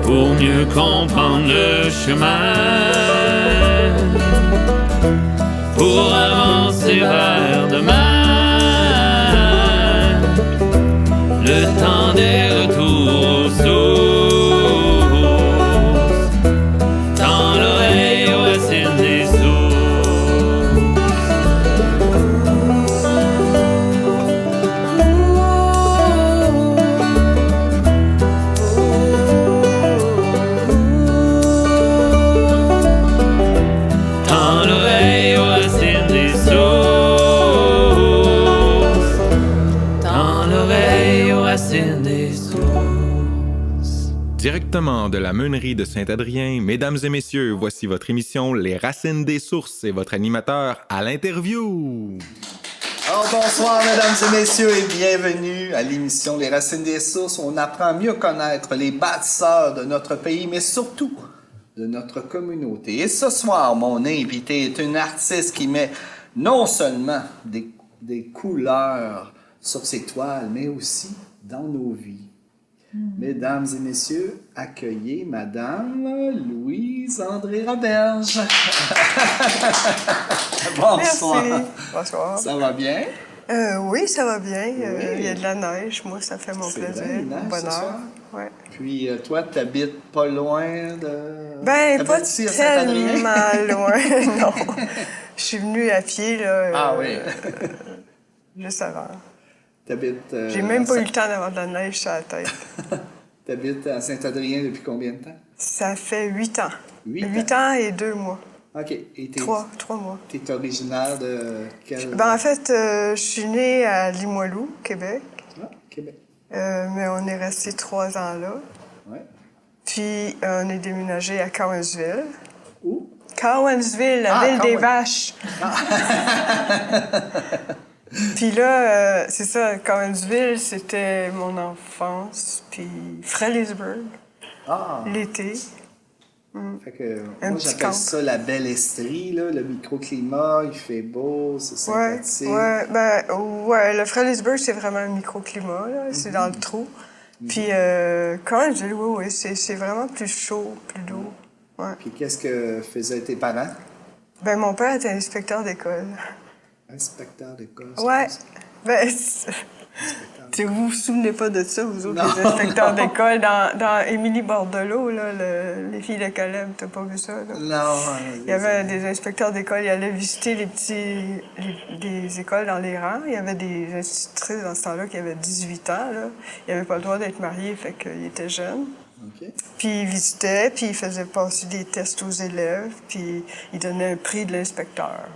pour mieux comprendre le chemin, pour avancer vers demain. Le temps des retours aux sources, dans l'oreille aux racines des sources. Dans l'oreille aux racines des sources, dans l'oreille aux racines des sources. Directement de la meunerie de Saint-Adrien, mesdames et messieurs, voici votre émission Les Racines des Sources et votre animateur à l'interview. Alors bonsoir mesdames et messieurs et bienvenue à l'émission Les Racines des Sources où on apprend à mieux connaître les bâtisseurs de notre pays, mais surtout de notre communauté. Et ce soir, mon invité est une artiste qui met non seulement des couleurs sur ses toiles, mais aussi dans nos vies. Mesdames et messieurs, accueillez Madame Louise André Roberge. Bonsoir. Merci. Bonsoir. Ça va bien? Oui, ça va bien. Oui. Il y a de la neige. Moi, ça fait mon C'est plaisir. vrai, neige Mon ce soir? bonheur. Ouais. Puis toi, t'habites pas loin de... Ben, pas T'habites ici à Saint-Adrien? tellement loin, non. Je suis venue à pied, là. Ah oui. Juste avant. T'habites... J'ai même pas eu le temps d'avoir de la neige sur la tête. T'habites à Saint-Adrien depuis combien de temps? Ça fait 8 ans. 8 ans et 2 mois. OK. Et t'es 3 mois. T'es originaire de quel... Ben, en fait, je suis née à Limoilou, Québec. Ah, Québec. Mais on est resté 3 ans là. Ouais. Puis, on est déménagé à Cowansville. Où? Cowansville, la ville des vaches. Puis là, c'est ça, Cowansville, c'était mon enfance. Puis Frelighsburg, l'été. Fait que Un moi, petit j'appelle camp. ça la belle Estrie, là. Le microclimat, il fait beau, c'est Ouais, sympathique. le Frelighsburg, c'est vraiment un microclimat, là. C'est dans le trou. Puis Cowansville, oui, c'est vraiment plus chaud, plus doux. Ouais. Puis qu'est-ce que faisaient tes parents? Ben, mon père était inspecteur d'école. Inspecteur d'école. Ouais. Ben, vous vous souvenez pas de ça, vous autres, Non. les inspecteurs d'école, dans Émilie Bordelot, là, les filles de Caleb, t'as pas vu ça, là? Non. Il y avait des inspecteurs d'école, ils allaient visiter les écoles dans les rangs. Il y avait des institutrices dans ce temps-là qui avaient 18 ans, là. Ils n'avaient pas le droit d'être mariés, fait qu'ils étaient jeunes. OK. Puis ils visitaient, puis ils faisaient passer des tests aux élèves, puis ils donnaient un prix de l'inspecteur.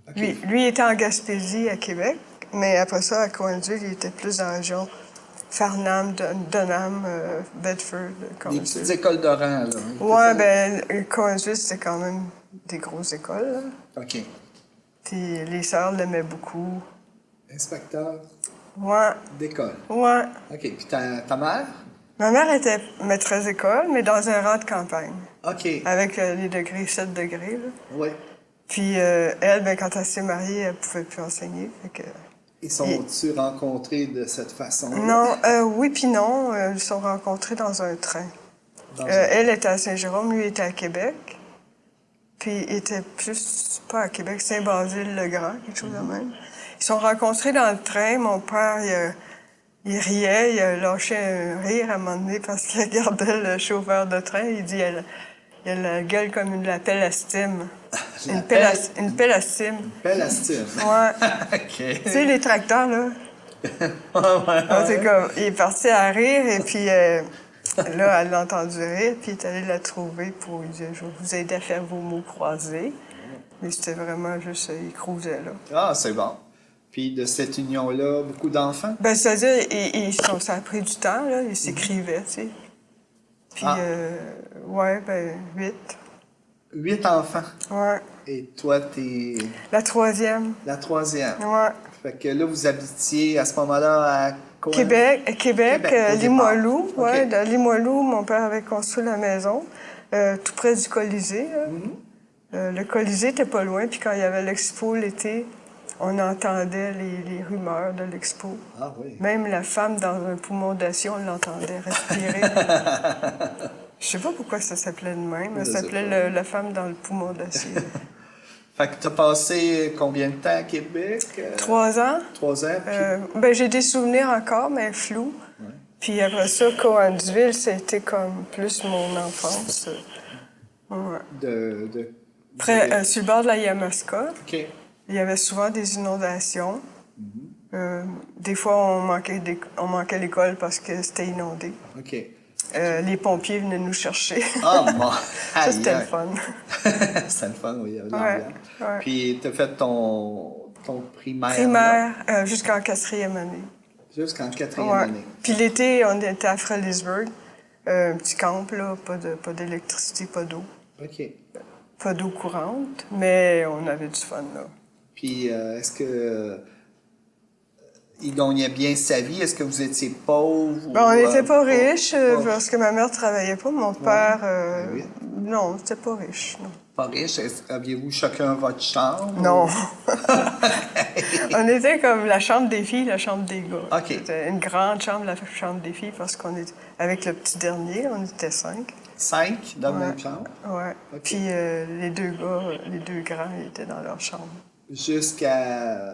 OK. Lui était en Gaspésie, à Québec, mais après ça, à Cowansville, il était plus dans la région Farnham, Dunham, Bedford, Des Cowansville. petites écoles de rang, là. Ouais, ben, Cowansville, c'était quand même des grosses écoles, là. OK. Puis les sœurs l'aimaient beaucoup. Inspecteur Ouais, d'école. ouais. OK. Puis ta mère? Ma mère était maîtresse d'école, mais dans un rang de campagne, OK. avec les degrés, 7 degrés, là. Oui. Puis elle, ben, quand elle s'est mariée, elle pouvait plus enseigner, fait que... Ils sont-tu rencontrés de cette façon? Non, oui puis non. Ils se sont rencontrés dans un train. Dans Elle était à Saint-Jérôme, lui était à Québec. Puis il était plus, pas à Québec, Saint-Basile-le-Grand, quelque chose de même. Ils se sont rencontrés dans le train. Mon père, il riait, il a lâché un rire à un moment donné parce qu'il regardait le chauffeur de train. Il dit, il a la gueule comme une pelle à steam. Une pelle à steam. Pelle à style. Ouais. OK. Tu sais, les tracteurs, là. C'est comme, il est parti à rire et puis là, elle l'a entendu rire puis il est allé la trouver pour lui dire « Je vais vous aider à faire vos mots croisés ». Mais c'était vraiment juste, il cruisait là. Ah, c'est bon. Puis de cette union-là, beaucoup d'enfants? Ben, c'est-à-dire, ça a pris du temps, là, ils s'écrivaient, tu sais. Puis, ouais, ben, 8. 8 enfants. Ouais. Et toi, t'es La troisième. la troisième. Ouais. Fait que là, vous habitiez à ce moment-là à Québec, au Limoilou. départ. Ouais, OK. de Limoilou, mon père avait construit la maison, tout près du Colisée. Là. Le Colisée était pas loin, puis quand il y avait l'expo l'été, on entendait les rumeurs de l'expo. Ah oui. Même la femme dans un poumon d'acier, on l'entendait respirer. Je sais pas pourquoi ça s'appelait de même. Ça Je sais s'appelait pas. la femme dans le poumon d'acier. Fait que t'as passé combien de temps à Québec? 3 ans. 3 ans, puis... Ben, j'ai des souvenirs encore, mais flous. Ouais. Puis après ça, Cowansville, c'était comme plus mon enfance. Ouais. Sur le bord de la Yamaska, OK. il y avait souvent des inondations. Des fois, on manquait l'école parce que c'était inondé. OK. Les pompiers venaient nous chercher. Ah, bon! Ça, c'était le fun. C'était le fun, oui, il y avait de Ouais, l'ambiance. ouais. Puis t'as fait ton primaire? là, Primaire jusqu'en 4e année. jusqu'en 4e Ouais. année. Puis l'été, on était à Frelighsburg. Un petit camp, là, pas d'électricité, pas d'eau. OK. Pas d'eau courante, mais on avait du fun, là. Puis est-ce que il gagnait bien sa vie? Est-ce que vous étiez pauvre? Ben, on n'était pas pas- riches pas- parce que ma mère travaillait pas. Mon père, Ben oui. non, c'était pas riche, non. Pas riche? Aviez-vous chacun votre chambre? Non. On était comme la chambre des filles, la chambre des gars. OK. C'était une grande chambre, la chambre des filles, parce qu'on était avec le petit dernier, on était 5. 5 dans la Ouais. même chambre? Ouais. OK. Puis les 2 gars, les 2 grands, ils étaient dans leur chambre. Jusqu'à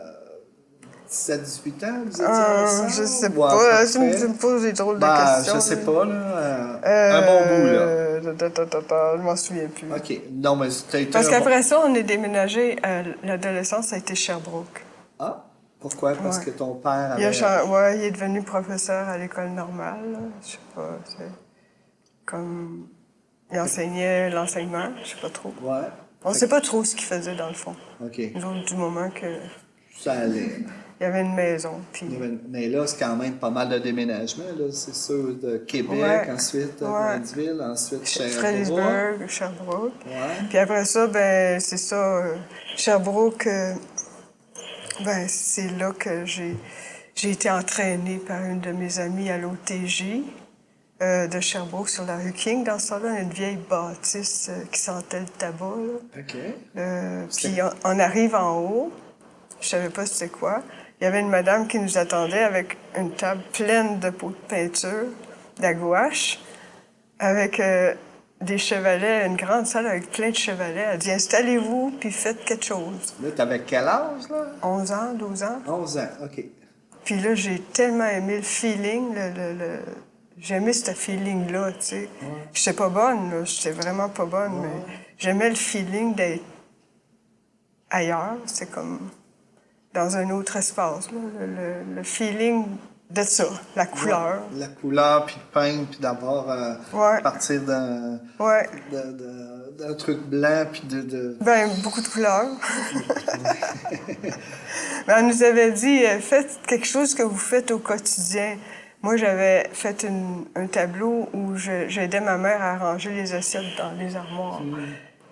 17-18 ans, vous étiez ensemble? Je sais Ou à pas, peu là, tu près? me poses des drôles de Ben, questions. je sais là. pas, là. Un bon bout, là. Je m'en souviens plus. OK. Non, mais t'as été Parce un qu'après ça, on est déménagé à l'adolescence, ça a été Sherbrooke. Ah, pourquoi? Parce Ouais. que ton père Il, avait... ouais, il est devenu professeur à l'école normale. Là. Je sais pas, c'est comme... Il enseignait l'enseignement, je sais pas trop. Ouais. On sait pas trop ce qu'il faisait dans le fond. OK. Nous autres, du moment que Ça allait. il y avait une maison, puis... Mais là, c'est quand même pas mal de déménagements, là. C'est sûr, de Québec, Ouais. ensuite Ouais. Grandville, ensuite Sherbrooke. Frelighsburg, Sherbrooke. Ouais. Puis après ça, ben c'est ça, Sherbrooke, ben c'est là que j'ai été entraînée par une de mes amies à l'OTJ de Sherbrooke sur la rue King. Dans ce temps-là, une vieille bâtisse qui sentait le tabac. Là. OK. Puis on arrive en haut, je savais pas c'était quoi. Il y avait une madame qui nous attendait avec une table pleine de pots de peinture, de la gouache, avec des chevalets, une grande salle avec plein de chevalets. Elle dit « Installez-vous, puis faites quelque chose. Là, t'avais quel âge, là? » 11 ans, 12 ans. 11 ans, OK. Puis là, j'ai tellement aimé le feeling, j'aimais ce feeling-là, tu sais. J'étais pas bonne, là, j'étais vraiment pas bonne, mais j'aimais le feeling d'être ailleurs. C'est comme dans un autre espace, là. Le feeling de ça, la couleur. La couleur, puis de peindre, puis d'avoir... Ouais. partir d'un... Ouais. d'un truc blanc, puis de... Ben, beaucoup de couleurs. Ben, elle nous avait dit, faites quelque chose que vous faites au quotidien. Moi, j'avais fait un tableau où j'aidais ma mère à ranger les assiettes dans les armoires.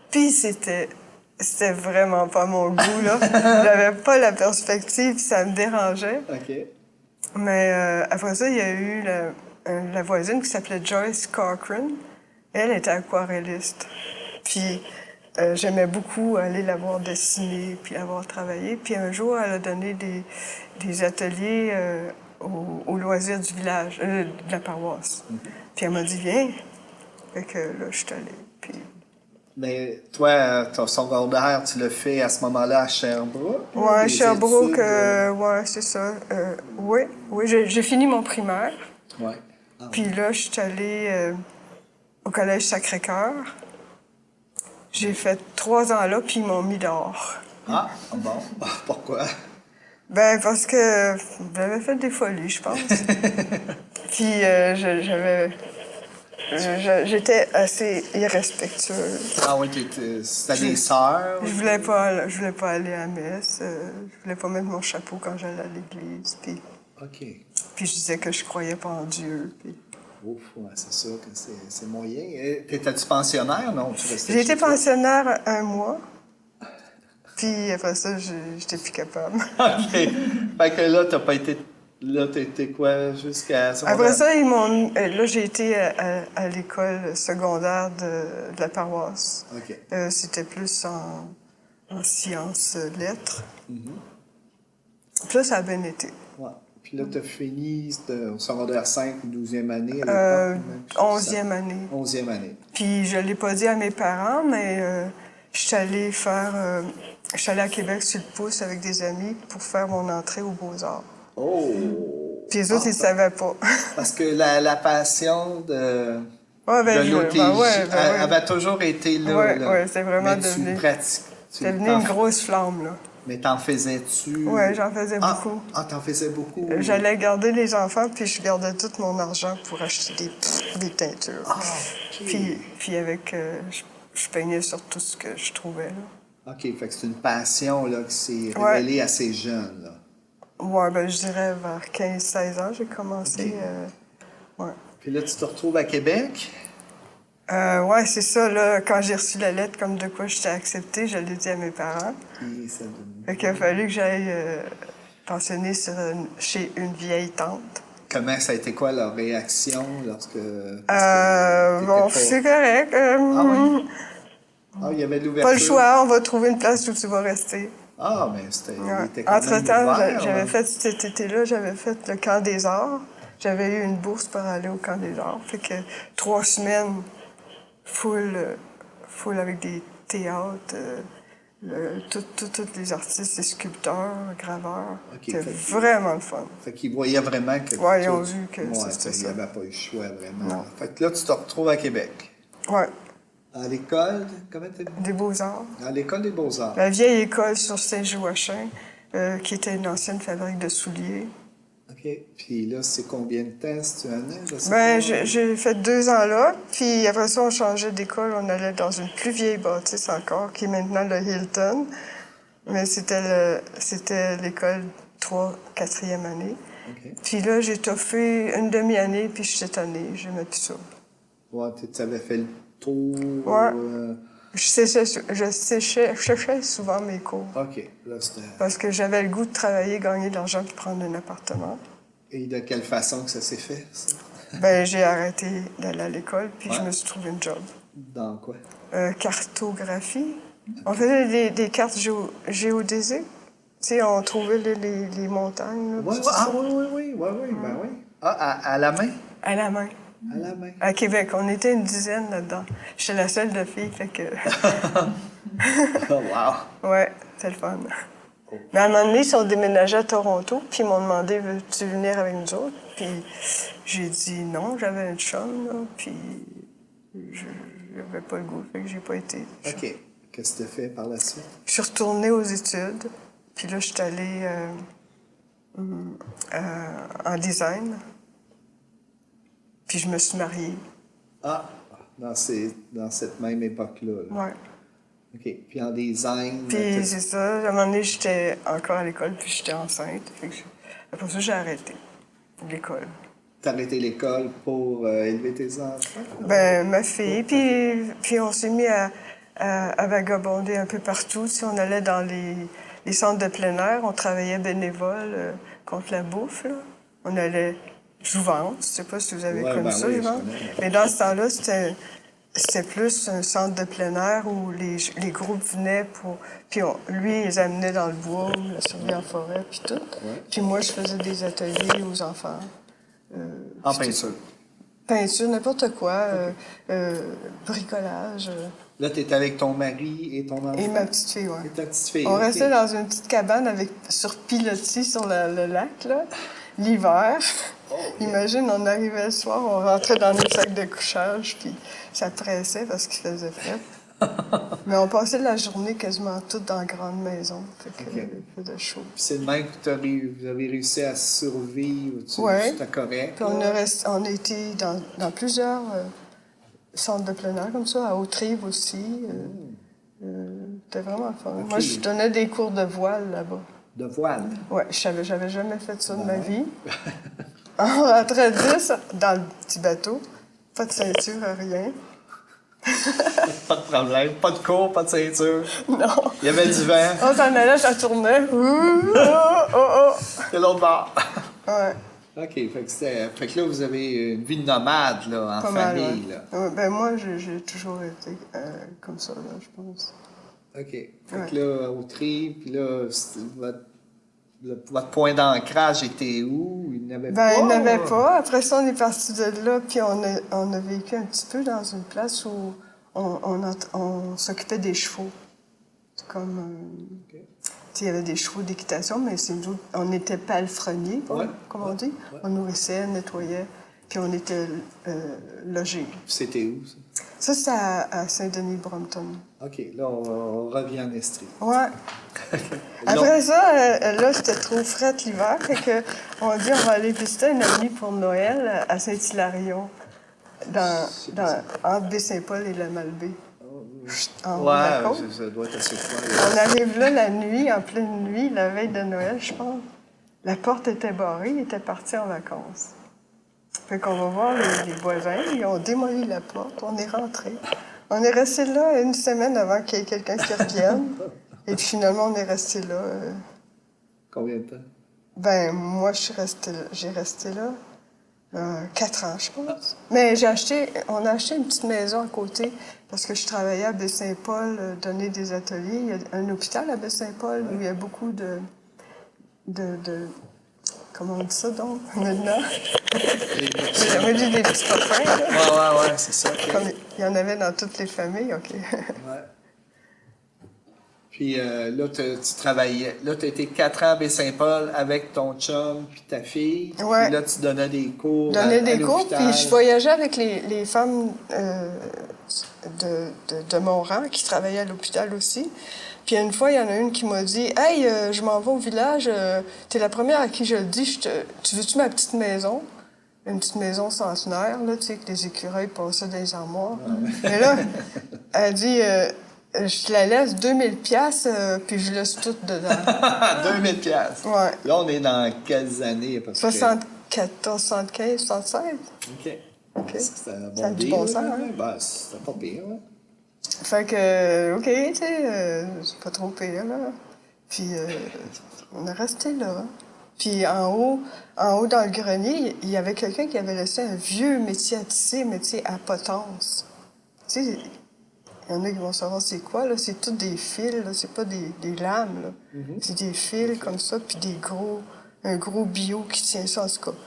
Puis c'était vraiment pas mon goût, là. J'avais pas la perspective, ça me dérangeait. OK. Mais après ça, il y a eu la voisine qui s'appelait Joyce Cochran. Elle était aquarelliste. Puis j'aimais beaucoup aller la voir dessiner, puis la voir travailler. Puis un jour, elle a donné des ateliers au loisir du village, de la paroisse. Puis elle m'a dit, viens. Fait que là, je suis allée. Puis... Mais toi, ton secondaire, tu l'as fait à ce moment-là à Sherbrooke? Ouais, Les Sherbrooke, études, ouais, c'est ça. Oui, j'ai fini mon primaire. Ouais. Ah, Puis là, je suis allée au Collège Sacré-Cœur. J'ai fait 3 ans là, puis ils m'ont mis dehors. ah, bon. Pourquoi? Ben parce que j'avais fait des folies, je pense. Puis j'étais assez irrespectueuse. Ah oui, c'était des sœurs? Je voulais pas aller à la messe. Je voulais pas mettre mon chapeau quand j'allais à l'église. Puis OK. je disais que je croyais pas en Dieu. Puis... Ouf, ouais, c'est sûr que c'est moyen. T'étais-tu pensionnaire, non? J'ai été pensionnaire 1 mois. Puis après ça, j'étais plus capable. OK. Fait que là, t'as pas été... Là, t'étais quoi jusqu'à... Après ça, ils m'ont... Là, j'ai été à l'école secondaire de la paroisse. OK. C'était plus en sciences, lettres. Puis là, ça a bien été. Ouais. Puis là, tu as fini au secondaire 5 ou 12e année à l'époque? même chose, 11e année. 11e année. Puis je ne l'ai pas dit à mes parents, mais je suis allée à Québec sur le pouce avec des amis pour faire mon entrée aux Beaux-Arts. Oh! Puis les autres, ils ne savaient pas. Parce que la passion de l'OTJ ouais. avait toujours été là. Ouais, là. ouais, c'est vraiment Mais devenu... tu pratiques. C'est devenu une grosse flamme, là. Mais t'en faisais-tu? Ouais, j'en faisais beaucoup. Ah, t'en faisais beaucoup? J'allais garder les enfants, puis je gardais tout mon argent pour acheter des teintures. Ah, OK. Puis avec... je peignais sur tout ce que je trouvais, là. OK, fait que c'est une passion là, qui s'est révélée assez jeune. Là. Ouais, ben je dirais vers 15-16 ans, j'ai commencé... ouais. Puis là, tu te retrouves à Québec? Ouais, c'est ça, là, quand j'ai reçu la lettre comme de quoi j'étais acceptée, je l'ai dit à mes parents. Puis ça donne- Fait qu'il a fallu que j'aille pensionner chez une vieille tante. Comment ça a été quoi leur réaction lorsque... Bon, c'est correct. oui? Ah, il y avait de l'ouverture? Pas le choix, on va trouver une place où tu vas rester. Ah, mais c'était... il Ouais. était quand même Entre-temps, ouvert, j'avais là. fait cet été-là, j'avais fait le camp des arts. J'avais eu une bourse pour aller au camp des arts. Fait que 3 semaines, full avec des théâtres, tous les artistes, les sculpteurs, graveurs. Ok, C'était fait que- vraiment le fun. Fait qu'ils voyaient vraiment que... Ouais, ils tout- ont vu que ouais, c'était il n'y ça. avait pas eu le choix, vraiment. Non. Fait que là, tu te retrouves à Québec. Ouais, À l'école, comment t'as dit? des beaux-arts. À l'école des Beaux-Arts. La vieille école sur Saint-Joachim, qui était une ancienne fabrique de souliers. OK. Puis là, c'est combien de temps, si tu en as? Je sais Ben, pas. j'ai fait 2 ans là, puis après ça, on changeait d'école. On allait dans une plus vieille bâtisse encore, qui est maintenant le Hilton. Mais c'était l'école 3-4e année. OK. Puis là, j'ai toffé une demi-année, puis j'étais tannée. J'aimais plus ça. Ouais, tu avais fait le tour. Ouais. Je cherchais souvent mes cours. OK. Là, c'était... Parce que j'avais le goût de travailler, gagner de l'argent, puis prendre un appartement. Et de quelle façon que ça s'est fait, ça? Ben, j'ai arrêté d'aller à l'école, puis je Ouais. me suis trouvé une job. Dans quoi? Cartographie. On faisait des cartes géodésiques. Tu sais, on trouvait les montagnes. Là, Ouais, tout ouais, ça. oui, ben oui. Ah, à la main? À la main. À la main. À Québec. On était une dizaine là-dedans. J'étais la seule de filles, fait que... Oh, wow. Ouais, c'était le fun. Mais à un moment donné, ils sont déménagés à Toronto, puis ils m'ont demandé « Veux-tu venir avec nous autres? » Puis j'ai dit non, j'avais un chum, là, puis j'avais pas le goût, fait que j'ai pas été. OK. Qu'est-ce que tu as fait par la suite? Je suis retournée aux études, puis là, je suis allée en design, puis je me suis mariée. Ah, dans cette même époque-là. Là. Ouais. OK. Puis en design... Puis c'est ça, à un moment donné, j'étais encore à l'école, puis j'étais enceinte. Fait que après ça, j'ai arrêté l'école. T'as arrêté l'école pour élever tes enfants? Ben, ma fille, puis on s'est mis à vagabonder un peu partout. Tu sais, on allait dans les centres de plein air, on travaillait bénévole contre la bouffe, là. On allait Jouvence, je sais pas si vous avez Ouais, connu ben ça, oui, je Jouvence. connais. Mais dans ce temps-là, c'était plus un centre de plein air où les groupes venaient pour... Puis lui, ils les amenaient dans le bois, ou la survie en forêt, puis tout. Ouais. Puis moi, je faisais des ateliers aux enfants. En peinture. Peinture, n'importe quoi, bricolage. Là, tu es avec ton mari et ton enfant? Et ma petite fille, Et ouais. ta petite fille. On OK. restait dans une petite cabane sur pilotis sur le lac, là, l'hiver. Imagine, on arrivait le soir, on rentrait dans les sacs de couchage, puis ça pressait parce qu'il faisait frais. Mais on passait la journée quasiment toute dans la grande maison. Fait que, OK. il faisait chaud. Puis c'est le même que vous avez réussi à survivre. Ouais. C'était correct. Puis on là? a été dans plusieurs centres de plein air comme ça, à Haute-Rive aussi. C'était vraiment fun. OK. Moi, je donnais des cours de voile là-bas. De voile. Ouais, j'avais jamais fait ça de ma vie. On rentrait 10 dans le petit bateau, pas de ceinture, rien. Pas de problème. Pas de cours, pas de ceinture. Non. Il y avait du vent. On s'en allait, ça tournait. Ouh, oh, oh, De l'autre bord. oh. Ouais, OK. Fait que là, vous avez une vie de nomade, là, en pas mal. famille, Ouais. là. Ouais, ben moi, j'ai toujours été comme ça, là, je pense. OK. Fait Ouais. que là, au tri, puis là, votre point d'ancrage était où? Il n'avait Ben, pas? il n'avait pas. Après ça, on est parti de là, puis on a vécu un petit peu dans une place où on s'occupait des chevaux. C'est comme... tu sais, il y avait des chevaux d'équitation, mais nous autres, on était palefreniers, comme on dit. Ouais. On nourrissait, nettoyait, puis on était logés. C'était où, ça? Ça, c'est à Saint-Denis-Brompton. OK, là, on revient en Estrie. Ouais. Après ça, là, c'était trop fret l'hiver, fait que on dit on va aller visiter un ami pour Noël à Saint-Hilarion, entre Baie-Saint-Paul et la Malbaie. Ça doit être assez froid. On arrive là la nuit, en pleine nuit, la veille de Noël, je pense. La porte était barrée, ils étaient partis en vacances. Fait qu'on va voir les voisins, ils ont démoli la porte, on est rentrés. On est resté là une semaine avant qu'il y ait quelqu'un qui revienne. Et puis finalement, on est resté là. Combien de temps? Ben, moi, j'ai resté là 4 ans, je pense. Mais on a acheté une petite maison à côté parce que je travaillais à Baie-Saint-Paul, donner des ateliers. Il y a un hôpital à Baie-Saint-Paul où il y a beaucoup de comment on dit ça, donc, maintenant? J'avais dit des petits copains, là. Ouais, c'est ça. Okay. Comme il y en avait dans toutes les familles, OK. Ouais. Puis là, tu travaillais. Là, tu as été 4 ans à Baie-Saint-Paul avec ton chum puis ta fille. Ouais. Puis là, tu donnais des cours. Puis je voyageais avec les femmes de mon rang qui travaillaient à l'hôpital aussi. Puis une fois, il y en a une qui m'a dit « Hey, je m'en vais au village. T'es la première à qui je le dis. Tu veux-tu ma petite maison? » Une petite maison centenaire, là, tu sais, que les écureuils passaient dans les armoires. Mais là, elle dit je te la laisse 2000 piastres, puis je laisse tout dedans. 2000 piastres. Ouais. Là, on est dans quelles années à peu près? 74, 75, 76. OK. C'était un ça a du bon sens, hein? Ben, c'était pas pire, ouais. Fait que, OK, tu sais, c'est pas trop pire, là. Puis, on est resté là. Puis, en haut, dans le grenier, il y avait quelqu'un qui avait laissé un vieux métier à tisser, métier à potence. Tu sais, il y en a qui vont savoir c'est quoi, là. C'est tous des fils, là. C'est pas des lames, là. C'est des fils comme ça, puis un gros bio qui tient ça, en tout cas.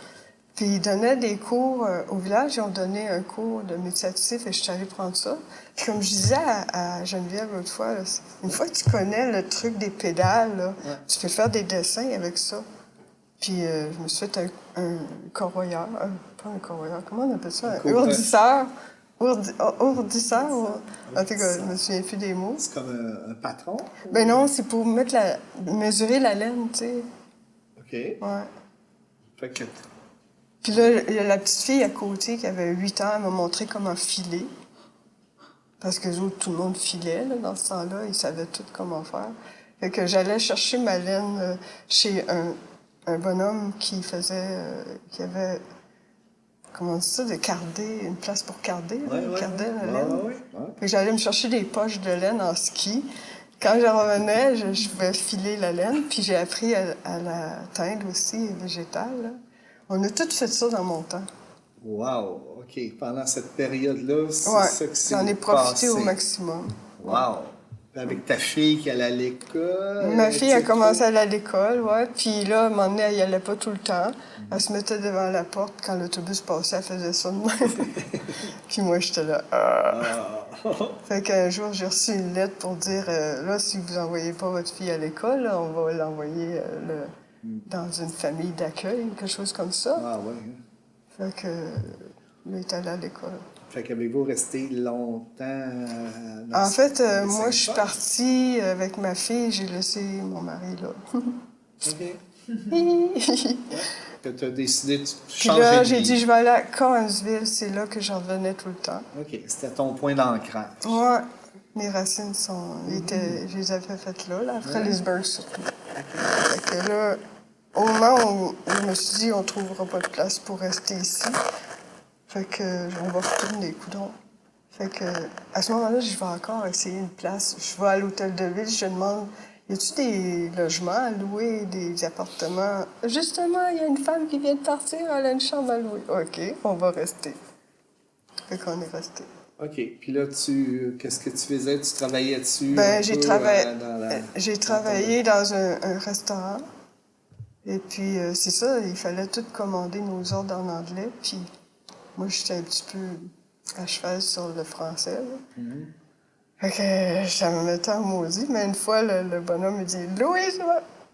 Puis ils donnaient des cours au village, ils ont donné un cours de métier à tisser, et je suis allée prendre ça. Puis comme je disais à Geneviève l'autre fois, là, une fois que tu connais le truc des pédales, là, tu peux faire des dessins avec ça. Puis je me suis fait un corroyeur, pas un corroyeur, comment on appelle ça? Un ourdisseur. Ourdisseur, en tout cas, je me souviens plus des mots. C'est comme un patron? Ben non, c'est pour mesurer la laine, tu sais. OK. Ouais. Fait que... Puis là, il y a la petite fille à côté qui avait 8 ans, elle m'a montré comment filer. Parce que tout le monde filait, là, dans ce temps-là, ils savaient tout comment faire. Fait que j'allais chercher ma laine chez un bonhomme qui avait, comment on dit ça, une place pour carder, cardait la laine. Fait que j'allais me chercher des poches de laine en ski. Quand je revenais, je pouvais filer la laine, puis j'ai appris à la teindre aussi, végétale, là. On a tout fait ça dans mon temps. Wow! OK. Pendant cette période-là, c'est ça que c'est j'en ai profité au maximum. Wow! Avec ta fille qui allait à l'école? Ma fille a commencé à aller à l'école, ouais. Puis là, à un moment donné, elle n'y allait pas tout le temps. Elle se mettait devant la porte. Quand l'autobus passait, elle faisait ça de même. Puis moi, j'étais là. Fait qu'un jour, j'ai reçu une lettre pour dire là, si vous n'envoyez pas votre fille à l'école, là, on va l'envoyer dans une famille d'accueil ou quelque chose comme ça. Ah, ouais. Fait que lui est allé à l'école. Fait qu'avez-vous resté longtemps En fait, moi, je suis partie avec ma fille, j'ai laissé mon mari là. OK. Que tu as décidé de changer Puis là, de vie. j'ai dit, je vais aller à Cowansville, c'est là que j'en revenais tout le temps. OK, c'était ton point d'ancrage. Ouais. Mes racines je les avais faites là, à Freliesburg surtout. Fait que là, au moment où je me suis dit, on trouvera pas de place pour rester ici, fait que on va retourner, coudoncs. Fait que, à ce moment-là, je vais encore essayer une place. Je vais à l'hôtel de ville, je demande, y a-tu des logements à louer, des appartements? Justement, il y a une femme qui vient de partir, elle a une chambre à louer. OK, on va rester. Fait qu'on est resté. OK. Puis là, qu'est-ce que tu faisais? Tu travaillais dessus? Ben, j'ai travaillé dans un restaurant. Et puis, c'est ça, il fallait tout commander nos ordres en anglais. Puis, moi, j'étais un petit peu à cheval sur le français. Là. Fait que ça me mettait en maudit. Mais une fois, le bonhomme me dit « Louise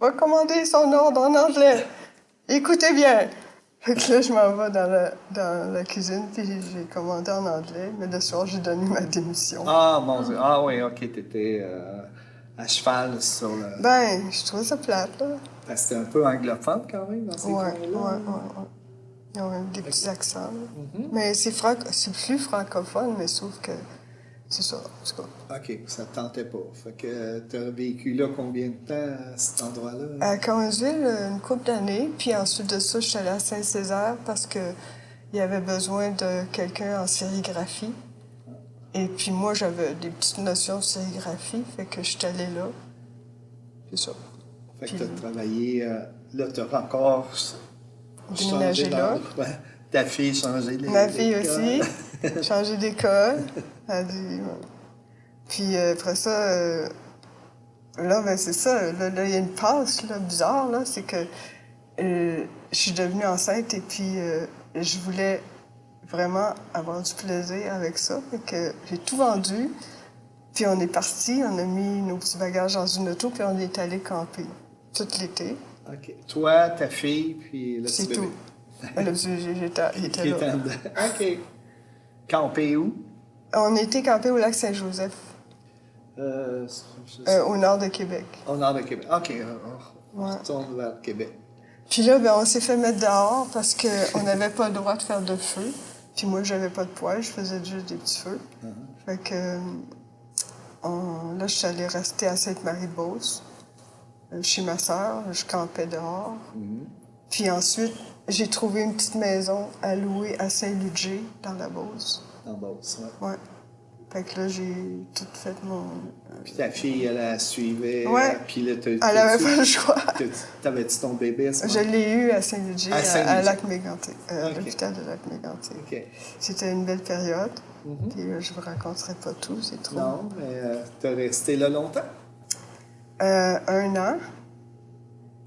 va commander son ordre en anglais. Écoutez bien. » Fait que là, je m'en vais dans la cuisine, puis j'ai commandé en anglais. Mais le soir, j'ai donné ma démission. Ah, mon Dieu. Ah oui, OK, t'étais à cheval sur le... Ben, je trouvais ça plate, là. Parce que c'était un peu anglophone, quand même, dans ces Ouais. coins-là. Ils ont des petits accents, là. Mais c'est plus francophone, mais sauf que c'est ça, en tout cas. OK, ça te tentait pas. Fait que t'as vécu là combien de temps, à cet endroit-là? À Cowansville, une couple d'années. Puis ensuite de ça, je suis allée à Saint-Césaire parce qu'il y avait besoin de quelqu'un en sérigraphie. Et puis moi, j'avais des petites notions de sérigraphie, fait que je suis allée là. C'est ça. Fait que Puis- t'as travaillé... là, t'as encore... Déménagé changé là. Ouais. Ta fille changé les... Ma fille les aussi, codes. changé d'école. Elle a dit, ouais. Puis après ça, là, ben c'est ça. Là, il y a une passe là, bizarre, là. C'est que je suis devenue enceinte et puis je voulais vraiment avoir du plaisir avec ça. Fait que j'ai tout vendu. Puis on est parti, on a mis nos petits bagages dans une auto, puis on est allé camper tout l'été. OK. Toi, ta fille, puis le C'est petit bébé. tout. Le petit- il était Qui là. était en dedans. OK. Campé où? On était campé au lac Saint-Joseph, au nord de Québec. Au nord de Québec. OK. On Ouais. retourne vers Québec. Puis là, ben, on s'est fait mettre dehors parce qu'on n'avait pas le droit de faire de feu. Puis moi, j'avais pas de poêle, je faisais juste des petits feux. Fait que là, je suis allée rester à Sainte-Marie-de-Beauce, chez ma sœur. Je campais dehors. Puis ensuite, j'ai trouvé une petite maison à louer à Saint-Ludger, dans la Beauce. En Beauce, ouais. Ouais. Fait que là, j'ai tout fait mon... Puis ta fille, elle la suivait. Ouais. Puis là, Elle avait pas le choix. T'avais-tu ton bébé à ce Je moment? l'ai eu à Saint-Ludger, À Saint-Ludger. à Lac-Mégantic, à Ok. l'hôpital de Lac-Mégantic. OK. C'était une belle période. Puis je vous raconterai pas tout, c'est trop. Non, mais t'as resté là longtemps? 1 an.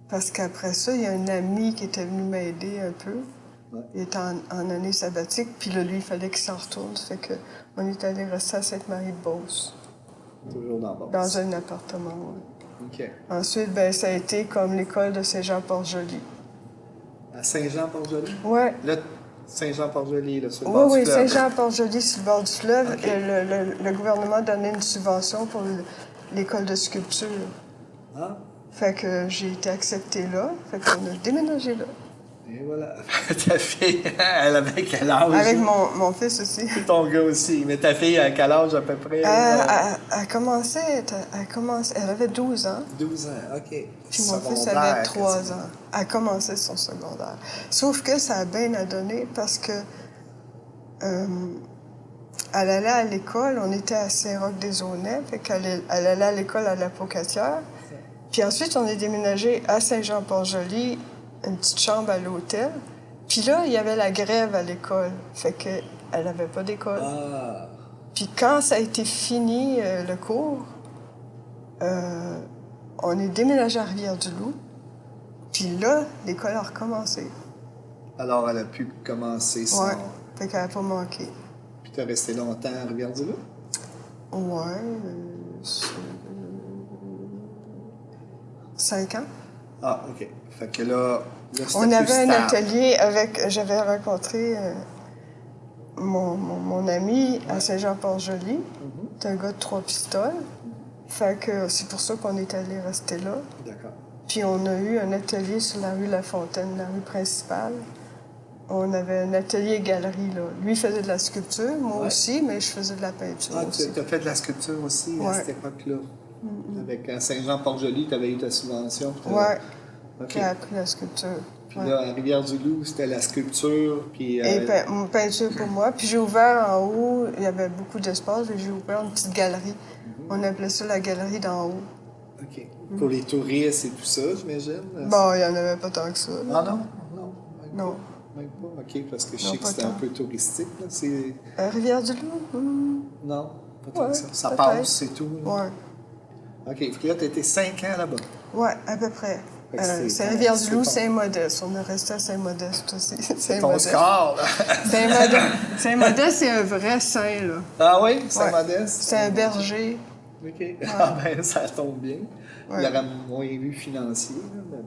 Parce qu'après ça, il y a un ami qui était venu m'aider un peu. Ouais. Il était en année sabbatique, puis là, lui, il fallait qu'il s'en retourne. Ça fait qu'on est allé rester à Sainte-Marie-de-Beauce, Toujours dans Beauce. dans un appartement. Ouais. OK. Ensuite, ben, ça a été comme l'école de Saint-Jean-Port-Joli. À Saint-Jean-Port-Joli? Ouais. Là, Saint-Jean-Port-Joli, là, sur le Oui, bord du oui, fleuve. Saint-Jean-Port-Joli, sur le bord du fleuve. OK. Le gouvernement donnait une subvention pour l'école de sculpture. Ah, Fait que j'ai été acceptée là. Fait qu'on a déménagé là. et voilà. Ta fille, elle avait quel âge? Avec mon fils aussi. Ton gars aussi. Mais ta fille, à quel âge à peu près? Elle commençait, elle avait 12 ans. 12 ans, OK. Puis mon fils Secondaire, avait 3 quasiment. ans. Elle commençait son secondaire. Sauf que ça a bien à donner parce que elle allait à l'école, on était à Saint-Roch-des-Aunais, fait qu'elle allait à l'école à la Pocatière. Puis ensuite, on est déménagé à Saint-Jean-Port-Joli, une petite chambre à l'hôtel. Puis là, il y avait la grève à l'école, fait qu'elle n'avait pas d'école. Ah, Puis quand ça a été fini, le cours, on est déménagé à Rivière-du-Loup. Puis là, l'école a recommencé. alors elle a pu commencer son... Ouais. Fait qu'elle n'a pas manqué. Puis t'as resté longtemps à Rivière-du-Loup? Ouais. 5 ans. Ah, OK. Fait que là c'était On plus avait un stable. atelier avec... J'avais rencontré mon ami à Saint-Jean-Port-Joli. C'est un gars de 3 pistoles. Fait que c'est pour ça qu'on est allé rester là. D'accord. Puis on a eu un atelier sur la rue La Fontaine, la rue principale. On avait un atelier-galerie, là. Lui faisait de la sculpture, moi Ouais. aussi, mais je faisais de la peinture Ah, aussi. tu as fait de la sculpture aussi à Ouais. cette époque-là? Avec à Saint-Jean-Port-Joli, tu avais eu ta subvention? puis t'as- Ouais, OK. j'ai appris la sculpture. Puis Ouais. là, à Rivière-du-Loup, c'était la sculpture, puis... Et peinture pour moi. Puis j'ai ouvert en haut, il y avait beaucoup d'espace, et j'ai ouvert une petite galerie. On appelait ça la galerie d'en haut. OK. Pour les touristes et tout ça, j'imagine? Bon, il n'y en avait pas tant que ça. là. Ah non? Non. Même Non. pas. Même pas? OK, parce que je Non, sais que pas c'était un tant. peu touristique, là. C'est... Rivière-du-Loup? Non, pas tant Ouais, que ça. Ça peut-être. passe, c'est tout. là. Ouais. OK. Puis là, tu étais 5 ans là-bas. Ouais, à peu près. Fait que C'est Rivière-du-Loup, Saint-Modeste. On est resté à Saint-Modeste aussi. C'est ton score, là. Saint-Modeste, c'est un vrai saint, là. Ah oui? Saint-Modeste? C'est un berger. OK. Ah ben, ça tombe bien. Ouais. Il aurait moins vu financier, là, mais bon.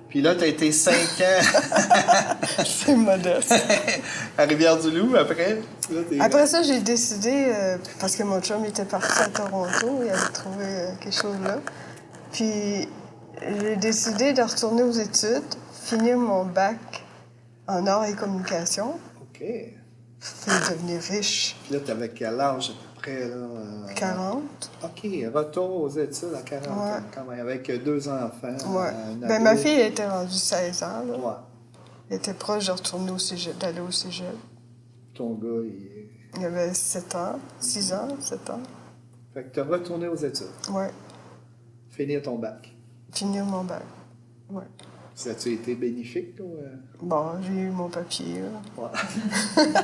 Puis là, tu as été 5 ans Saint-Modeste. à Rivière-du-Loup après. Là, Après ça, j'ai décidé, parce que mon chum était parti à Toronto, il avait trouvé quelque chose là. Puis j'ai décidé de retourner aux études, finir mon bac en arts et communication, OK. puis devenir riche. Puis là, tu avais quel âge à peu près, là? 40. OK, retour aux études à 40 ans, Ouais. quand même, avec 2 enfants. Ouais. une Ben, ado. ma fille était rendue 16 ans. Là. Ouais. Elle était proche de retourner au cégep, d'aller au cégep. Ton gars, Il avait 7 ans, 6 ans, 7 ans. Fait que tu as retourné aux études, Ouais. finir ton bac. Finir mon bac. Ouais. Ça a-tu été bénéfique, ou... Bon, j'ai eu mon papier, là. Ouais.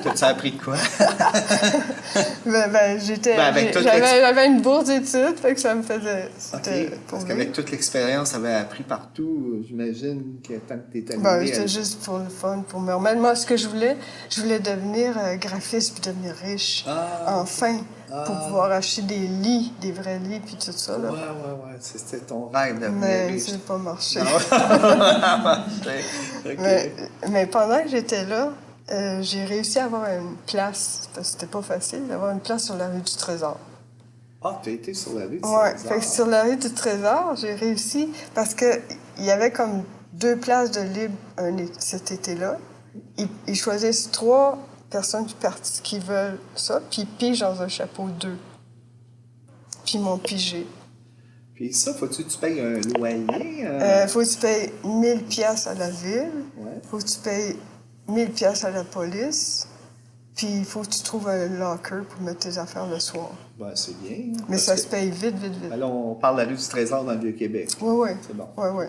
T'as-tu appris de quoi? J'étais. Ben, avec toute J'avais une bourse d'études, fait que ça me faisait. C'était OK. pour Parce vivre. qu'avec toute l'expérience, tu avais appris partout. J'imagine que tant que tu étais C'était juste pour le fun, pour me remettre. Moi, ce que je voulais devenir graphiste puis devenir riche. Ah. Enfin, pour pouvoir acheter des lits, des vrais lits, puis tout ça. Là. Ouais. C'était ton rêve de devenir Mais riche. ça n'a pas marché. OK. Mais pendant que j'étais là, j'ai réussi à avoir une place, parce que c'était pas facile, d'avoir une place sur la rue du Trésor. Ah, tu as été sur la rue du Ouais, Trésor. fait que sur la rue du Trésor, j'ai réussi parce que il y avait comme 2 places de libre cet été-là. Ils choisissent 3 personnes du parti qui veulent ça, puis ils pigent dans un chapeau 2. Puis ils m'ont pigé. Puis ça, faut-tu que tu payes un loyer? Faut que tu payes 1000 pièces à la ville. Ouais. Faut que tu payes 1000 pièces à la police. Puis il faut que tu trouves un locker pour mettre tes affaires le soir. Ben, c'est bien. Mais parce ça que- se paye vite. Ben là, on parle de la rue du Trésor dans le Vieux-Québec. Oui. C'est bon. Ouais.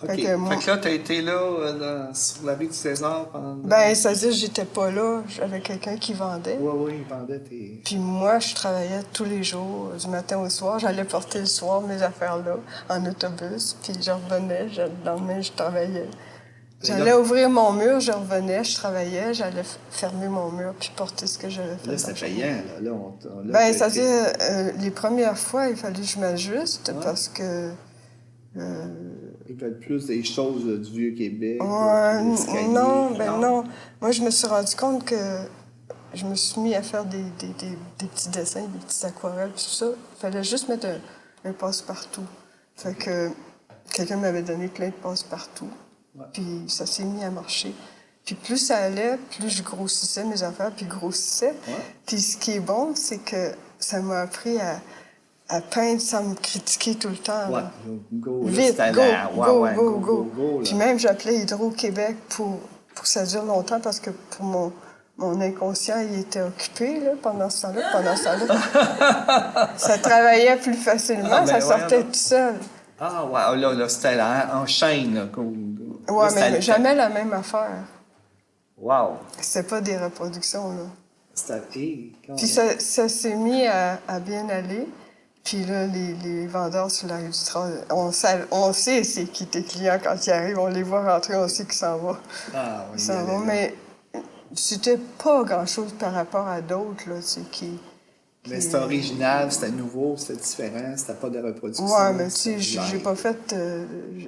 OK. Fait que moi- Fait que là, tu as été là, sur la rue du Trésor pendant... Ben, c'est-à-dire que j'étais pas là. J'avais quelqu'un qui vendait. Oui, il vendait tes... Puis moi, je travaillais tous les jours, du matin au soir. J'allais porter le soir mes affaires là, en autobus. Puis je revenais, le lendemain, je travaillais. J'allais ouvrir mon mur, je revenais, je travaillais, j'allais fermer mon mur puis porter ce que j'avais fait. Là, c'était payant. Là, Ben, c'est-à-dire, les premières fois, il fallait que je m'ajuste parce que... Il peut être plus des choses du Vieux-Québec. Ouais, des escaliers. non. Moi, je me suis rendu compte que je me suis mis à faire des petits dessins, des petites aquarelles, tout ça. Il fallait juste mettre un passe-partout. Fait que quelqu'un m'avait donné plein de passe-partout. Ouais. Puis ça s'est mis à marcher. Puis plus ça allait, plus je grossissais mes affaires, puis grossissais. Ouais. Puis ce qui est bon, c'est que ça m'a appris à peindre sans me critiquer tout le temps. Ouais, là. go. là, Vite, c'était go, la- ouais, go, ouais, go. là. Puis même, j'appelais Hydro-Québec pour que ça dure longtemps parce que pour mon inconscient, il était occupé là, pendant ce temps-là. Ça travaillait plus facilement, Ah, ben, ça sortait ouais, tout seul. Ah, ouais, là, c'était en chaîne, là. Ouais, Là, mais jamais la même affaire. Wow! C'était pas des reproductions, là. C'était... Puis ça s'est mis à bien aller. Puis là, les vendeurs sur la rue du Trésor, on sait c'est qui tes clients quand ils arrivent. On les voit rentrer, on sait qu'ils s'en vont. Ah, oui, Ils s'en vont, mais c'était pas grand-chose par rapport à d'autres, là, tu sais, Mais c'était original, c'était nouveau, c'était différent, c'était pas de reproduction. Ouais, mais tu sais, c'était j'ai live. pas fait...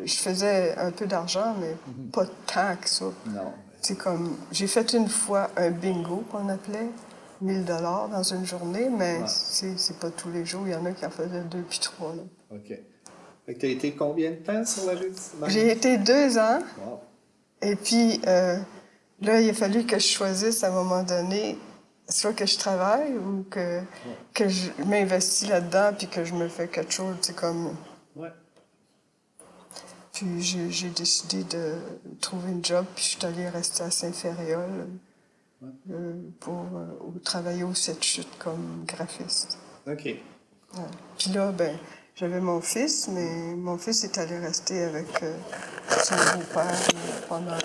je faisais un peu d'argent, mais pas tant que ça. Non. C'est comme... J'ai fait une fois un bingo, qu'on appelait, 1000 $ dans une journée, mais Ouais. c'est pas tous les jours. Il y en a qui en faisaient 2 puis 3, là. OK. Fait que t'as été combien de temps sur la rue du... J'ai été 2 ans, Wow. et puis là, il a fallu que je choisisse à un moment donné soit que je travaille ou que je m'investis là-dedans puis que je me fais quelque chose, tu sais, comme... Ouais. Puis j'ai décidé de trouver une job, puis je suis allée rester à Saint-Ferréol pour travailler au 7 chutes comme graphiste. OK. Ouais. Puis là, ben, j'avais mon fils, mais mon fils est allé rester avec son beau-père pendant 1 an.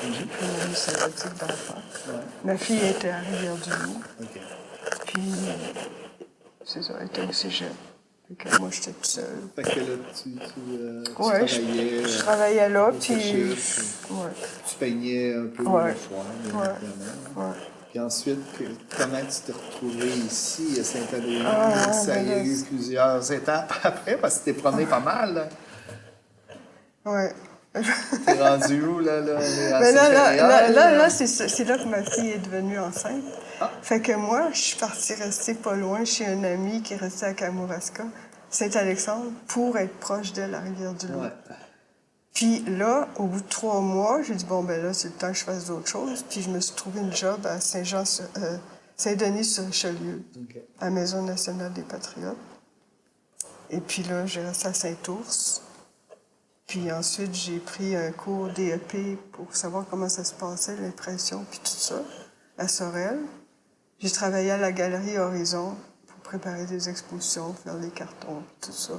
J'ai pris une année sabbatique d'enfant. Ouais. Ma fille était à Rivière-du-Loup, OK. puis c'est ça, elle était au cégep. Fait que moi, j'étais toute seule. Fait que là, tu Ouais, travaillais. je travaillais là, au puis... CHU, Ouais, tu peignais un peu Ouais. le soir, bien Ouais. évidemment. ouais. Puis ensuite, comment tu t'es retrouvé ici, à Saint-Adrien? Ah, Ça ben y a là, eu plusieurs étapes après, parce que tu t'es promené pas mal, là. Ouais. T'es rendu où, là? On est à Mais Saint-Adrien, c'est là que ma fille est devenue enceinte. Ah. Fait que moi, je suis partie rester pas loin chez un ami qui est resté à Kamouraska, Saint-Alexandre, pour être proche de la Rivière-du-Loup. Ouais. Puis là, au bout de 3 mois, j'ai dit, bon, ben là, c'est le temps que je fasse d'autres choses. Puis je me suis trouvé une job à Saint-Denis-sur-Richelieu, OK. à la Maison nationale des Patriotes. Et puis là, j'ai resté à Saint-Ours. Puis ensuite, j'ai pris un cours DEP pour savoir comment ça se passait, l'impression, puis tout ça, à Sorel. J'ai travaillé à la Galerie Horizon pour préparer des expositions, faire les cartons, puis tout ça.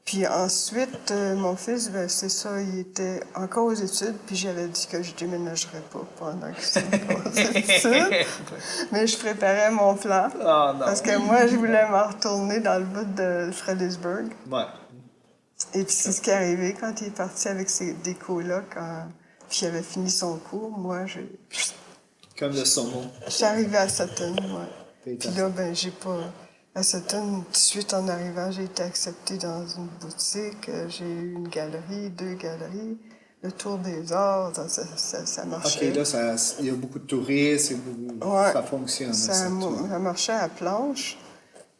Puis ensuite, mon fils, ben, c'est ça, il était encore aux études, puis j'avais dit que je déménagerais pas pendant que j'étais encore aux études. Mais je préparais mon plan. Ah, non. Parce que moi, je voulais me retourner dans le bout de Fredericksburg. Ouais. Et puis c'est ce qui est arrivé quand il est parti avec des colocs, puis il avait fini son cours. Moi, Comme le saumon. j'étais arrivée à Sutton, ouais. T'es Puis là, ben, j'ai pas... À Sutton, tout de suite en arrivant, j'ai été acceptée dans une boutique. J'ai eu une galerie, 2 galeries. Le Tour des Arts, ça marchait. OK, là, il y a beaucoup de touristes, Ouais. ça fonctionne. Ça marchait à planche.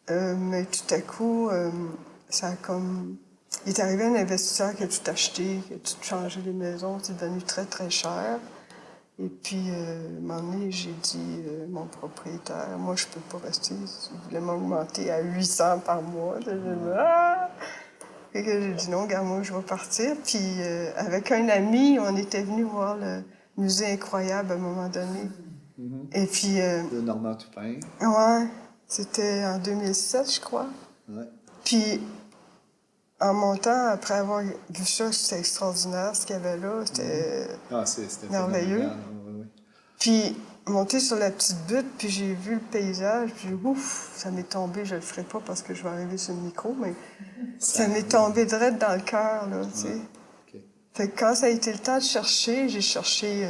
Mais tout à coup, ça a comme... Il est arrivé un investisseur qui a tout acheté, qui a tout changé les maisons. C'est devenu très, très cher. Et puis, à un moment donné, j'ai dit, mon propriétaire, moi, je peux pas rester. Il voulait m'augmenter à 800 par mois. J'ai dit, ah! Et que j'ai dit, non, regarde, moi, je vais partir. Puis, avec un ami, on était venu voir le musée Incroyable à un moment donné. Et puis... De Normand Toupin. ouais, c'était en 2007, je crois. Ouais. Puis, en montant, après avoir vu ça, c'était extraordinaire ce qu'il y avait là. C'était C'était merveilleux. phénoménal. Ouais. Puis, monter sur la petite butte, puis j'ai vu le paysage, puis ouf, ça m'est tombé, je le ferai pas parce que je vais arriver sur le micro, mais ça m'est tombé direct dans le cœur, là, tu sais. OK. Fait que quand ça a été le temps de chercher, j'ai cherché,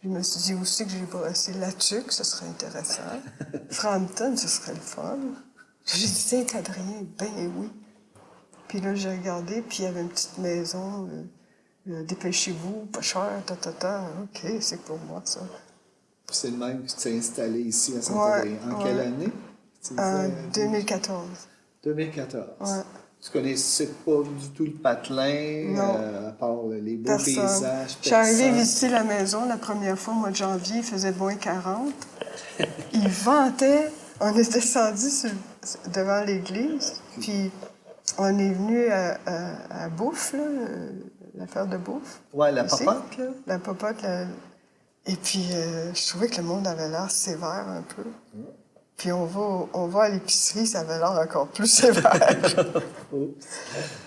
je me suis dit aussi que j'ai brassé Latuc, ce serait intéressant. Frampton, ce serait le fun. J'ai dit Saint-Adrien, ben oui. Puis là, j'ai regardé, puis il y avait une petite maison, dépêchez-vous, pas cher, OK, c'est pour moi, ça. Puis c'est le même que tu t'es installé ici à Saint-Adrien. En quelle année? Tu En disais, 2014. 2014. Ouais. Tu connaissais pas du tout le patelin, Non. À part les beaux Personne. paysages. Je suis arrivée personne. visiter la maison la première fois au mois de janvier, il faisait moins 40. Il ventait. On est descendu devant l'église, puis on est venu à Bouffe, là, l'affaire de Bouffe. Ouais, la Ici, popote. là. La popote. Et puis, je trouvais que le monde avait l'air sévère un peu. Puis on va à l'épicerie, ça avait l'air encore plus sévère.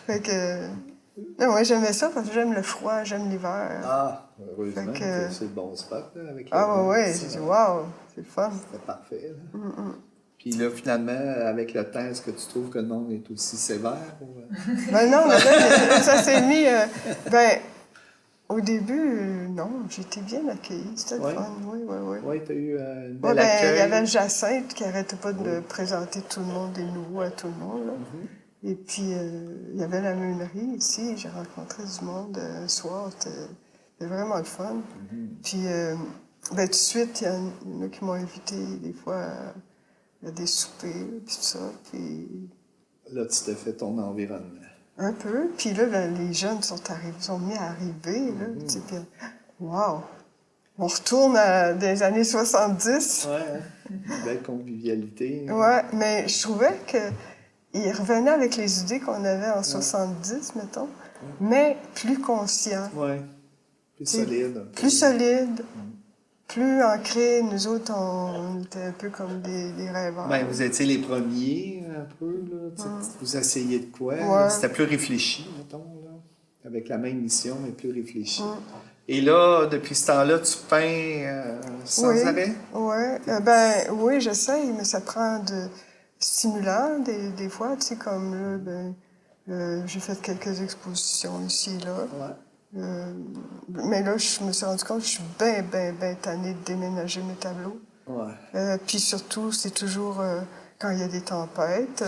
Fait que... Non, moi, j'aimais ça parce que j'aime le froid, j'aime l'hiver. Ah, heureusement, Fait que- c'est le bon spot, là, avec Ah ouais, j'ai dit, waouh, c'est le fun. C'était parfait, là. Puis là, finalement, avec le temps, est-ce que tu trouves que le monde est aussi sévère? Ou... Ben non, mais là, ça s'est mis... ben, au début, non, j'étais bien accueillie, c'était Ouais. le fun, oui. Oui, tu as eu un Ouais, bel ben, accueil. il y avait Jacinthe qui arrêtait pas de présenter tout le monde, des nouveaux à tout le monde, là. Et puis, il y avait la meunerie ici. J'ai rencontré du monde un soir. C'était vraiment le fun. Puis, ben, tout de suite, il y en a qui m'ont invité des fois à des soupers, puis tout ça. Puis, Là, tu t'es fait ton environnement. un peu. Puis là, ben, les jeunes sont mis à arriver. Là, tu sais, puis, wow! On retourne des années 70. Ouais, hein? Une belle convivialité. Ouais, mais je trouvais qu'ils revenaient avec les idées qu'on avait en 70, mettons, mais plus conscients, Ouais. Plus C'est- solide. un peu. plus solides, plus ancrés. Nous autres, on était un peu comme des rêveurs. Ben, vous étiez les premiers, un peu, là. Tu sais, vous essayez de quoi? Ouais. là? C'était plus réfléchi, mettons, là. Avec la même mission, mais plus réfléchi. Et là, depuis ce temps-là, tu peins sans Oui. arrêt? Oui, ben oui, j'essaye, mais ça prend stimulant des fois, tu sais, comme là, j'ai fait quelques expositions ici et là. Mais là, je me suis rendu compte que je suis bien tannée de déménager mes tableaux. Puis surtout, c'est toujours quand il y a des tempêtes.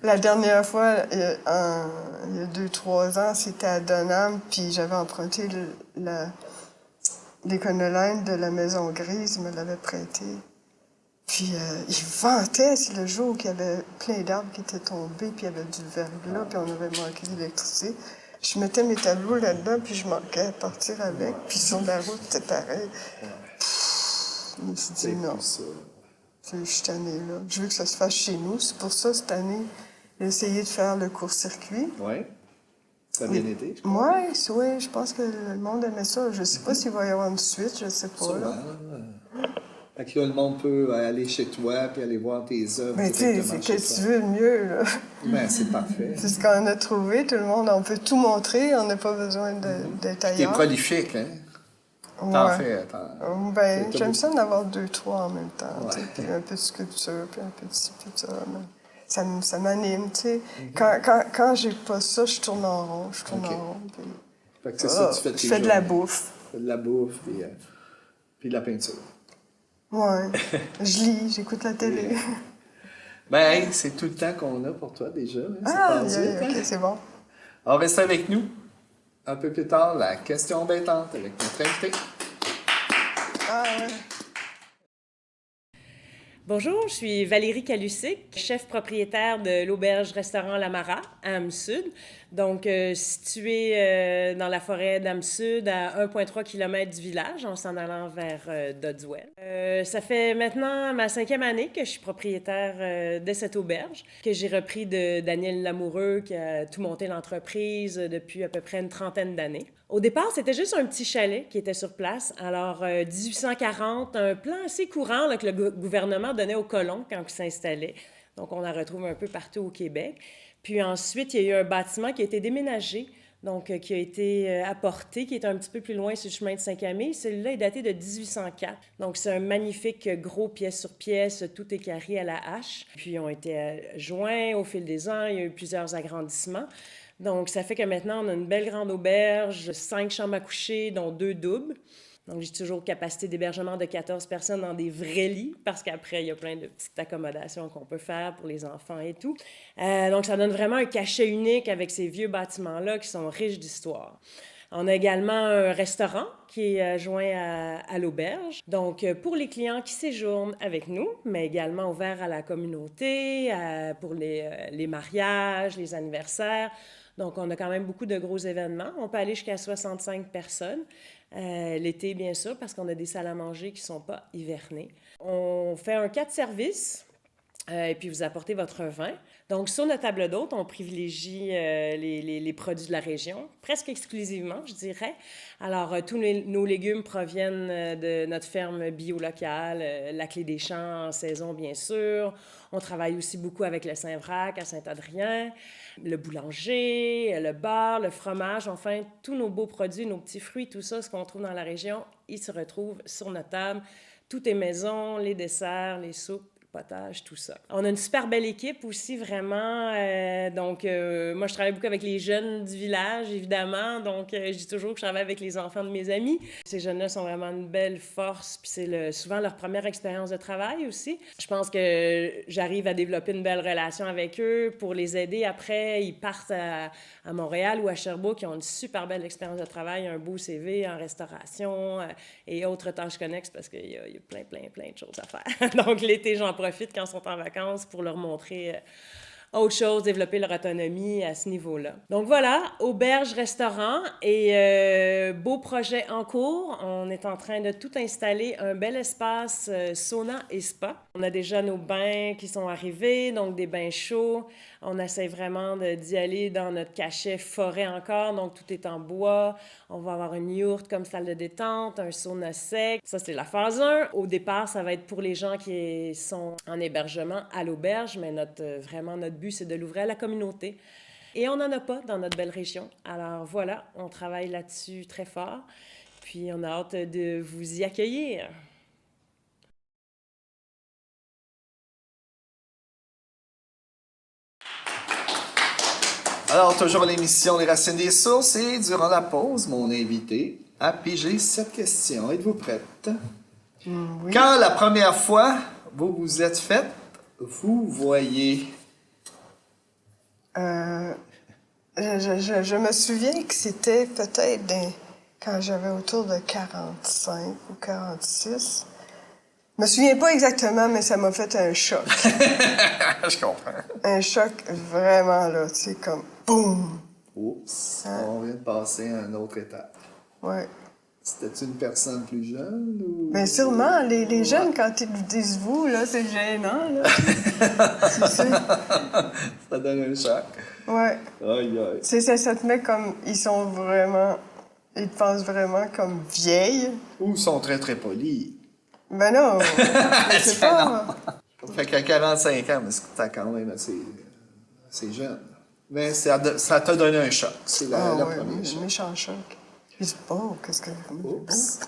La dernière fois, il y a 2-3 ans, c'était à Dunham, puis j'avais emprunté l'éconoline de la Maison Grise, me l'avait prêté. Puis il ventait, c'est le jour qu'il y avait plein d'arbres qui étaient tombés, puis il y avait du verglas, puis on avait manqué d'électricité. Je mettais mes tableaux là-dedans, puis je manquais à partir avec. Puis sur la route, c'était pareil. Je me suis dit non. Je suis tannée, là. Je veux que ça se fasse chez nous. C'est pour ça, cette année, j'ai essayé de faire le court-circuit. Oui. Ça a bien été, je pense. Oui, je pense que le monde aimait ça. Je sais pas s'il va y avoir une suite, je sais pas. Là. Fait que là, le monde peut aller chez toi puis aller voir tes œuvres. Mais tu sais, c'est que tu veux le mieux, là. Ben, c'est parfait. C'est ce qu'on a trouvé, tout le monde. On peut tout montrer, on n'a pas besoin d'être ailleurs. T'es prolifique, hein? T'en fais. Ben, j'aime ça d'en avoir 2-3 en même temps. Puis un peu de sculpture, puis un peu de ci, puis de ça. Mais ça m'anime, tu sais. Quand j'ai pas ça, je tourne en rond. Puis... Fait que c'est ça, tu fais je fais de la bouffe. Tu fais de la bouffe, puis de la peinture. Ouais. Je lis, j'écoute la télé. Ben, hey, c'est tout le temps qu'on a pour toi déjà. Hein? OK, c'est bon. Alors, reste avec nous. Un peu plus tard, la question bêtante avec notre invité. Bonjour, je suis Valérie Calusic, chef propriétaire de l'auberge-restaurant L'Amara à Âmes-Sud. Donc, située dans la forêt d'Âmes-Sud, à 1,3 km du village, en s'en allant vers Dodswell. Ça fait maintenant ma 5e année que je suis propriétaire de cette auberge, que j'ai repris de Daniel Lamoureux, qui a tout monté l'entreprise depuis à peu près une 30aine d'années. Au départ, c'était juste un petit chalet qui était sur place. Alors, 1840, un plan assez courant là, que le gouvernement donnait aux colons quand ils s'installaient. Donc, on en retrouve un peu partout au Québec. Puis ensuite, il y a eu un bâtiment qui a été déménagé, donc qui a été apporté, qui est un petit peu plus loin sur le chemin de Saint-Camille. Celui-là est daté de 1804. Donc, c'est un magnifique gros pièce sur pièce, tout équarri à la hache. Puis, ils ont été joints au fil des ans. Il y a eu plusieurs agrandissements. Donc, ça fait que maintenant, on a une belle grande auberge, 5 chambres à coucher, dont 2 doubles. Donc, j'ai toujours capacité d'hébergement de 14 personnes dans des vrais lits, parce qu'après, il y a plein de petites accommodations qu'on peut faire pour les enfants et tout. Donc, ça donne vraiment un cachet unique avec ces vieux bâtiments-là qui sont riches d'histoire. On a également un restaurant qui est joint à l'auberge. Donc, pour les clients qui séjournent avec nous, mais également ouvert à la communauté, pour les mariages, les anniversaires. Donc, on a quand même beaucoup de gros événements. On peut aller jusqu'à 65 personnes. L'été, bien sûr, parce qu'on a des salles à manger qui ne sont pas hivernées. On fait un 4 services. Et puis, vous apportez votre vin. Donc, sur notre table d'hôte, on privilégie les produits de la région, presque exclusivement, je dirais. Alors, tous nos légumes proviennent de notre ferme bio locale, la Clé des Champs en saison, bien sûr. On travaille aussi beaucoup avec le Saint-Vrac à Saint-Adrien, le boulanger, le beurre, le fromage. Enfin, tous nos beaux produits, nos petits fruits, tout ça, ce qu'on trouve dans la région, ils se retrouvent sur notre table. Tout est maison, les desserts, les soupes, potage, tout ça. On a une super belle équipe aussi, vraiment. Moi, je travaille beaucoup avec les jeunes du village, évidemment. Donc, je dis toujours que je travaille avec les enfants de mes amis. Ces jeunes-là sont vraiment une belle force, puis c'est souvent leur première expérience de travail aussi. Je pense que j'arrive à développer une belle relation avec eux pour les aider. Après, ils partent à Montréal ou à Sherbrooke, ils ont une super belle expérience de travail, un beau CV en restauration et autres tâches connexes parce qu'il y a plein de choses à faire. Donc, l'été, j'en profite quand ils sont en vacances pour leur montrer autre chose, développer leur autonomie à ce niveau-là. Donc voilà, auberge, restaurant et beau projet en cours. On est en train de tout installer, un bel espace sauna et spa. On a déjà nos bains qui sont arrivés, donc des bains chauds. On essaie vraiment d'y aller dans notre cachet forêt encore, donc tout est en bois. On va avoir une yourte comme salle de détente, un sauna sec. Ça, c'est la phase 1. Au départ, ça va être pour les gens qui sont en hébergement à l'auberge, mais vraiment, notre but, c'est de l'ouvrir à la communauté. Et on n'en a pas dans notre belle région. Alors voilà, on travaille là-dessus très fort. Puis on a hâte de vous y accueillir. Alors, toujours l'émission Les Racines des Sources et durant la pause, mon invité a pigé cette question. Êtes-vous prête? Oui. Quand la première fois vous vous êtes faite, vous voyez... Je me souviens que c'était peut-être quand j'avais autour de 45 ou 46. Je me souviens pas exactement, mais ça m'a fait un choc. Je comprends. Un choc vraiment, là, tu sais, comme boum! Oups, Hein? on vient de passer à une autre étape. Ouais. C'était une personne plus jeune ou... Mais sûrement, les jeunes, quand ils vous disent vous, là, c'est gênant, là. Tu sais. Ça donne un choc. Ouais. Aïe, aïe. C'est ça, ça te met comme. Ils sont vraiment. Ils te pensent vraiment comme vieille. Ou sont très, très polis. Ben non! Je sais pas. Fait qu'à 45 ans, mais c'est quand même assez jeune. Mais ça t'a donné un choc. C'est la Ah ouais, première choc. méchant choc. Je dis, oh, qu'est-ce que. Oups.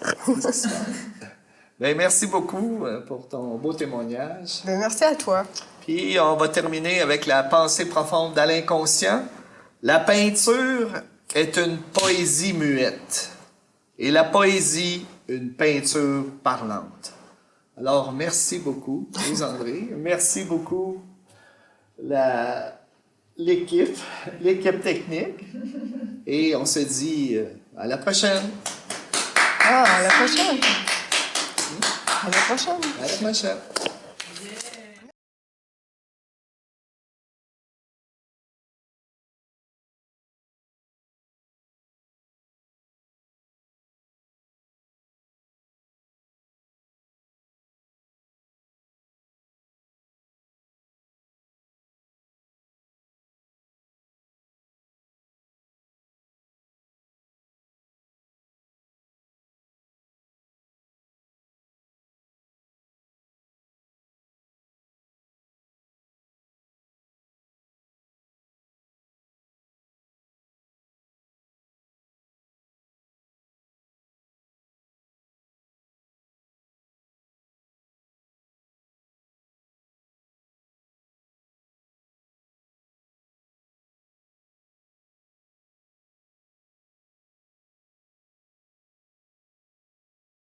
Ben, merci beaucoup pour ton beau témoignage. Ben merci à toi. Puis on va terminer avec la pensée profonde d'Alain Conscient. La peinture est une poésie muette. Et la poésie, une peinture parlante. Alors, merci beaucoup, Louise-André. Merci beaucoup, l'équipe technique. Et on se dit à la prochaine. Ah, à la prochaine. À la prochaine. À la prochaine.